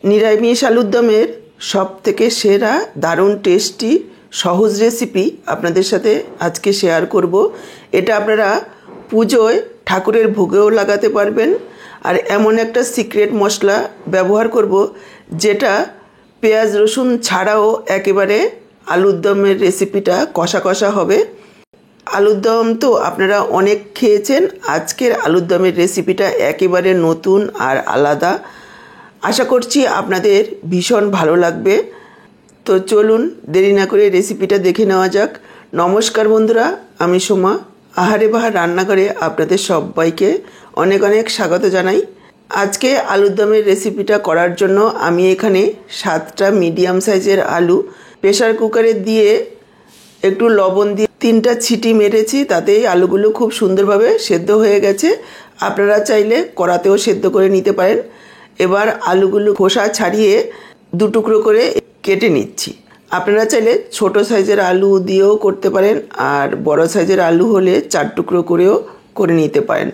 নিরামিষ আলুর দমের সবথেকে সেরা দারুণ টেস্টি সহজ রেসিপি আপনাদের সাথে আজকে শেয়ার করব। এটা আপনারা পুজোয় ঠাকুরের ভোগেও লাগাতে পারবেন। আর এমন একটা সিক্রেট মশলা ব্যবহার করব যেটা পেঁয়াজ রসুন ছাড়াও একেবারে আলুর দমের রেসিপিটা কষা কষা হবে। আলুর দম তো আপনারা অনেক খেয়েছেন, আজকের আলুর দমের রেসিপিটা একেবারে নতুন আর আলাদা। আশা করছি আপনাদের ভীষণ ভালো লাগবে। তো চলুন দেরি না করে রেসিপিটা দেখে নেওয়া যাক। নমস্কার বন্ধুরা, আমি সোমা। আহারে বাহার রান্নাঘরে আপনাদের সবাইকে অনেক অনেক স্বাগত জানাই। আজকে আলুর দমের রেসিপিটা করার জন্য আমি এখানে 7টা মিডিয়াম সাইজের আলু প্রেসার কুকারে দিয়ে একটু লবণ দিয়ে 3টা ছিটি মেরেছি, তাতেই আলুগুলো খুব সুন্দরভাবে সেদ্ধ হয়ে গেছে। আপনারা চাইলে কড়াতেও সেদ্ধ করে নিতে পারেন। এবার আলুগুলো খোসা ছাড়িয়ে 2 টুকরো করে কেটে নিচ্ছি। আপনারা চাইলে ছোট সাইজের আলু দিয়েও করতে পারেন, আর বড় সাইজের আলু হলে 4 টুকরো করেও করে নিতে পারেন।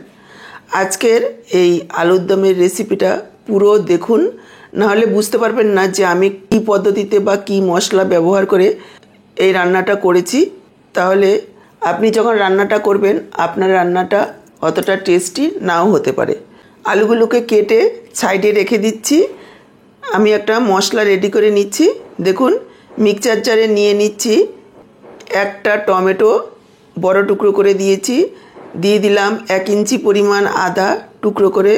আজকের এই আলুর দমের রেসিপিটা পুরো দেখুন, নাহলে বুঝতে পারবেন না যে আমি কী পদ্ধতিতে বা কী মশলা ব্যবহার করে এই রান্নাটা করেছি। তাহলে আপনি যখন রান্নাটা করবেন আপনার রান্নাটা অতটা টেস্টি নাও হতে পারে। আলুগুলোকে কেটে সাইডে রেখে দিচ্ছি। আমি একটা মশলা রেডি করে নিচ্ছি। দেখুন, মিক্সচার জারে নিয়ে নিচ্ছি। একটা টমেটো বড় টুকরো করে দিয়েছি, দিয়ে দিলাম 1 ইঞ্চি পরিমাণ আদা টুকরো করে,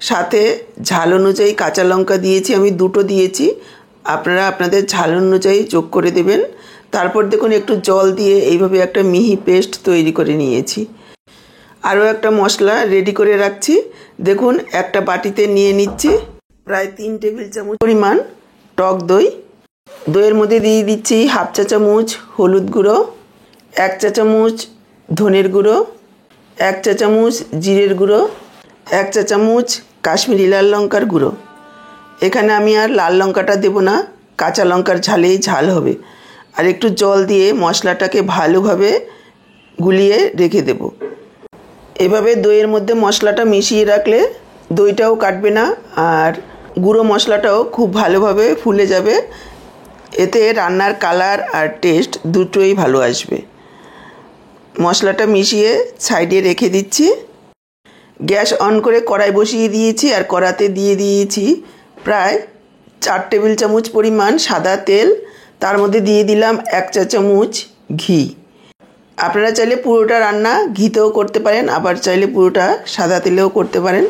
সাথে ঝাল অনুযায়ী কাঁচা লঙ্কা দিয়েছি, আমি 2টো দিয়েছি। আপনারা আপনাদের ঝাল অনুযায়ী যোগ করে দেবেন। তারপর দেখুন একটু জল দিয়ে এইভাবে একটা মিহি পেস্ট তৈরি করে নিয়েছি। আরও একটা মশলা রেডি করে রাখছি। দেখুন, একটা বাটিতে নিয়ে নিচ্ছি প্রায় 3 টেবিল চামচ পরিমাণ টক দই। দইয়ের মধ্যে দিয়ে দিচ্ছি 1/2 চা চামচ হলুদ গুঁড়ো, 1 চা চামচ ধনের গুঁড়ো, 1 চা চামচ জিরের গুঁড়ো, 1 চা চামচ কাশ্মীরি লাল লঙ্কার গুঁড়ো। এখানে আমি আর লাল লঙ্কাটা দেব না, কাঁচা লঙ্কার ঝালেই ঝাল হবে। আর একটু জল দিয়ে মশলাটাকে ভালোভাবে গুলিয়ে রেখে দেব। এভাবে দইয়ের মধ্যে মশলাটা মিশিয়ে রাখলে দইটাও কাটবে না, আর গুঁড়ো মশলাটাও খুব ভালোভাবে ফুলে যাবে। এতে রান্নার কালার আর টেস্ট দুটোই ভালো আসবে। মশলাটা মিশিয়ে সাইডে রেখে দিচ্ছি। গ্যাস অন করে কড়াই বসিয়ে দিয়েছি, আর কড়াতে দিয়ে দিয়েছি প্রায় 4 টেবিল চামচ পরিমাণ সাদা তেল। তার মধ্যে দিয়ে দিলাম 1 চা চামচ ঘি। আপনারা চাইলে পুরোটা রান্না ঘিতেও করতে পারেন, আবার চাইলে পুরোটা সাদা তেলেও করতে পারেন,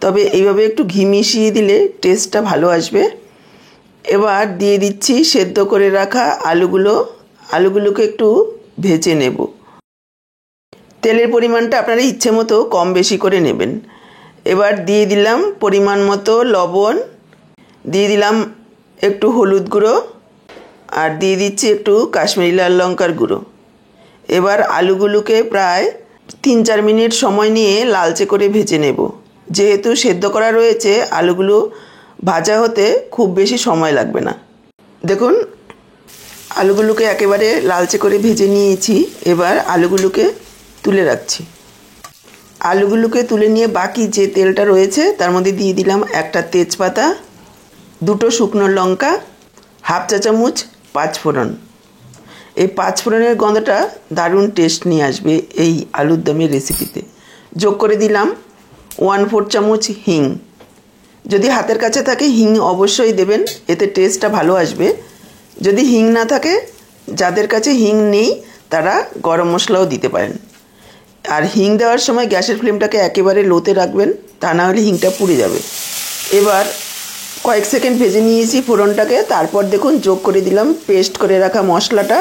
তবে এইভাবে একটু ঘি মিশিয়ে দিলে টেস্টটা ভালো আসবে। এবার দিয়ে দিচ্ছি সেদ্ধ করে রাখা আলুগুলোকে একটু ভেজে নেব। তেলের পরিমাণটা আপনারা ইচ্ছে মতো কম বেশি করে নেবেন। এবার দিয়ে দিলাম পরিমাণ মতো লবণ, দিয়ে দিলাম একটু হলুদ গুঁড়ো, আর দিয়ে দিচ্ছি একটু কাশ্মীরি লাল লঙ্কার গুঁড়ো। এবার আলুগুলোকে প্রায় 3-4 মিনিট সময় নিয়ে লালচে করে ভেজে নেব। যেহেতু সেদ্ধ করা রয়েছে, আলুগুলো ভাজা হতে খুব বেশি সময় লাগবে না। দেখুন, আলুগুলোকে একেবারে লালচে করে ভেজে নিয়েছি। এবার আলুগুলোকে তুলে রাখছি। আলুগুলোকে তুলে নিয়ে বাকি যে তেলটা রয়েছে তার মধ্যে দিয়ে দিলাম একটা তেজপাতা, 2টো শুকনো লঙ্কা, 1/2 চা চামচ 5 ফোড়ন। এই 5 ফোড়নের গন্ধটা দারুণ টেস্ট নিয়ে আসবে এই আলুর দমের রেসিপিতে। যোগ করে দিলাম 1/4 চামচ হিং। যদি হাতের কাছে থাকে হিং অবশ্যই দেবেন, এতে টেস্টটা ভালো আসবে। যদি হিং না থাকে, যাদের কাছে হিং নেই তারা গরম মশলাও দিতে পারেন। আর হিং দেওয়ার সময় গ্যাসের ফ্লেমটাকে একেবারে লোতে রাখবেন, তা না হলে হিংটা পুড়ে যাবে। এবার কয়েক সেকেন্ড ভেজে নিয়েছি ফোড়নটাকে। তারপর দেখুন যোগ করে দিলাম পেস্ট করে রাখা মশলাটা,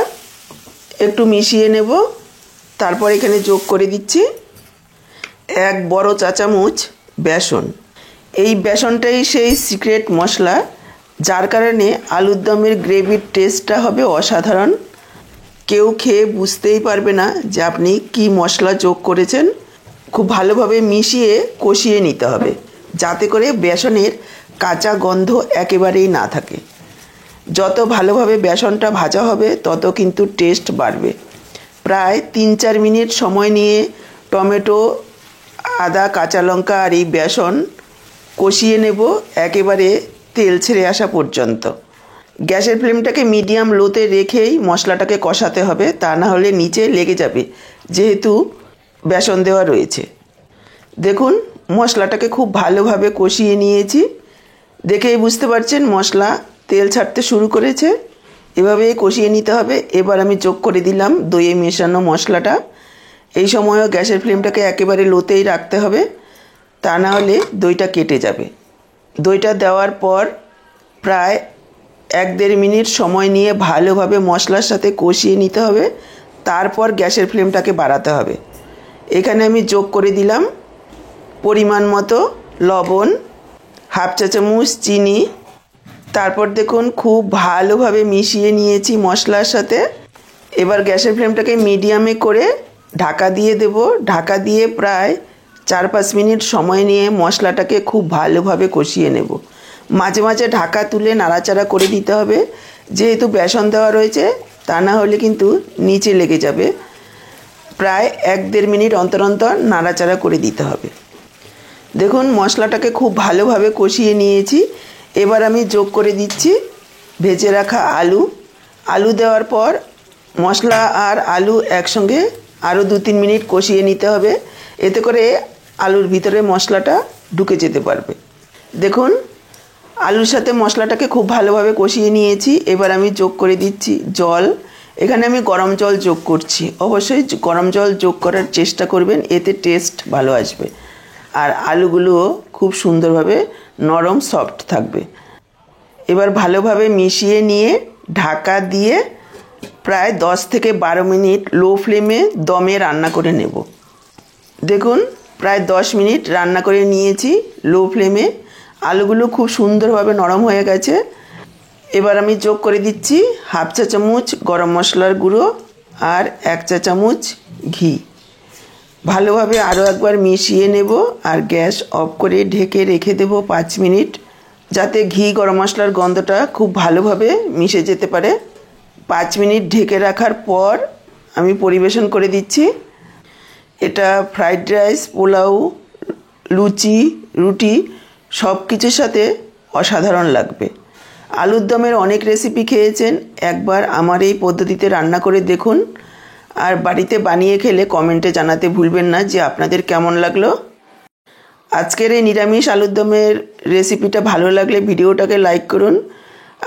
একটু মিশিয়ে নেব। তারপর এখানে যোগ করে দিচ্ছি 1 বড় চা চামচ বেসন। এই বেসনটাই সেই সিক্রেট মশলা, যার কারণে আলুর দমের গ্রেভির টেস্টটা হবে অসাধারণ। কেউ খেয়ে বুঝতেই পারবে না যে আপনি কি মশলা যোগ করেছেন। খুব ভালোভাবে মিশিয়ে কষিয়ে নিতে হবে, যাতে করে বেসনের কাঁচা গন্ধ একেবারেই না থাকে। যত ভালোভাবে বেসনটা ভাজা হবে তত কিন্তু টেস্ট বাড়বে। প্রায় 3-4 মিনিট সময় নিয়ে টমেটো, আদা, কাঁচা লঙ্কা আর এই বেসন কষিয়ে নেব একেবারে তেল ছেড়ে আসা পর্যন্ত। গ্যাসের ফ্লেমটাকে মিডিয়াম লোতে রেখেই মশলাটাকে কষাতে হবে, তা না হলে নিচে লেগে যাবে, যেহেতু বেসন দেওয়া রয়েছে। দেখুন মশলাটাকে খুব ভালোভাবে কষিয়ে নিয়েছি, দেখেই বুঝতে পারছেন মশলা তেল ছাড়তে শুরু করেছে। এভাবেই কষিয়ে নিতে হবে। এবার আমি যোগ করে দিলাম দইয়ে মেশানো মশলাটা। এই সময়ও গ্যাসের ফ্লেমটাকে একেবারে লোতেই রাখতে হবে, তা না হলে দইটা কেটে যাবে। দইটা দেওয়ার পর প্রায় 1-1.5 মিনিট সময় নিয়ে ভালোভাবে মশলার সাথে কষিয়ে নিতে হবে, তারপর গ্যাসের ফ্লেমটাকে বাড়াতে হবে। এখানে আমি যোগ করে দিলাম পরিমাণ মতো লবণ, 1/2 চা চামচ চিনি। তারপর দেখুন খুব ভালোভাবে মিশিয়ে নিয়েছি মশলার সাথে। এবার গ্যাসের ফ্লেমটাকে মিডিয়ামে করে ঢাকা দিয়ে দেব। ঢাকা দিয়ে প্রায় 4-5 মিনিট সময় নিয়ে মশলাটাকে খুব ভালোভাবে কষিয়ে নেব। মাঝে মাঝে ঢাকা তুলে নাড়াচাড়া করে দিতে হবে, যেহেতু বেসন দেওয়া রয়েছে, তা না হলে কিন্তু নিচে লেগে যাবে। প্রায় 1-1.5 মিনিট অন্তর অন্তর নাড়াচাড়া করে দিতে হবে। দেখুন মশলাটাকে খুব ভালোভাবে কষিয়ে নিয়েছি। এবার আমি যোগ করে দিচ্ছি ভেজে রাখা আলু। আলু দেওয়ার পর মশলা আর আলু একসঙ্গে আরও 2-3 মিনিট কষিয়ে নিতে হবে, এতে করে আলুর ভিতরে মশলাটা ঢুকে যেতে পারবে। দেখুন আলুর সাথে মশলাটাকে খুব ভালোভাবে কষিয়ে নিয়েছি। এবার আমি যোগ করে দিচ্ছি জল। এখানে আমি গরম জল যোগ করছি। অবশ্যই গরম জল যোগ করার চেষ্টা করবেন, এতে টেস্ট ভালো আসবে আর আলুগুলোও খুব সুন্দরভাবে নরম সফট থাকবে। এবার ভালোভাবে মিশিয়ে নিয়ে ঢাকা দিয়ে প্রায় 10-12 মিনিট লো ফ্লেমে দমে রান্না করে নেব। দেখুন প্রায় 10 মিনিট রান্না করে নিয়েছি লো ফ্লেমে। আলুগুলো খুব সুন্দরভাবে নরম হয়ে গেছে। এবার আমি যোগ করে দিচ্ছি 1/2 চা চামচ গরম মশলার গুঁড়ো আর 1 চা চামচ ঘি। ভালোভাবে আরও একবার মিশিয়ে নেব আর গ্যাস অফ করে ঢেকে রেখে দেব 5 মিনিট, যাতে ঘি গরম মশলার গন্ধটা খুব ভালোভাবে মিশে যেতে পারে। 5 মিনিট ঢেকে রাখার পর আমি পরিবেশন করে দিচ্ছি। এটা ফ্রাইড রাইস, পোলাও, লুচি, রুটি সব কিছুর সাথে অসাধারণ লাগবে। আলুর দমের অনেক রেসিপি খেয়েছেন, একবার আমার এই পদ্ধতিতে রান্না করে দেখুন আর বাড়িতে বানিয়ে খেলে কমেন্টে জানাতে ভুলবেন না যে আপনাদের কেমন লাগলো। আজকের এই নিরামিষ আলুর দমের রেসিপিটা ভালো লাগলে ভিডিওটাকে লাইক করুন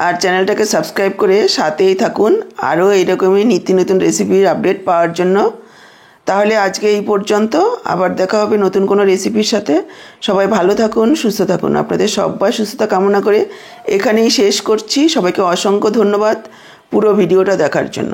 আর চ্যানেলটাকে সাবস্ক্রাইব করে সাথেই থাকুন আরও এইরকমই নিত্য নতুন রেসিপির আপডেট পাওয়ার জন্য। তাহলে আজকে এই পর্যন্ত, আবার দেখা হবে নতুন কোনো রেসিপির সাথে। সবাই ভালো থাকুন, সুস্থ থাকুন। আপনাদের সবাই সুস্থতা কামনা করে এখানেই শেষ করছি। সবাইকে অসংখ্য ধন্যবাদ পুরো ভিডিওটা দেখার জন্য।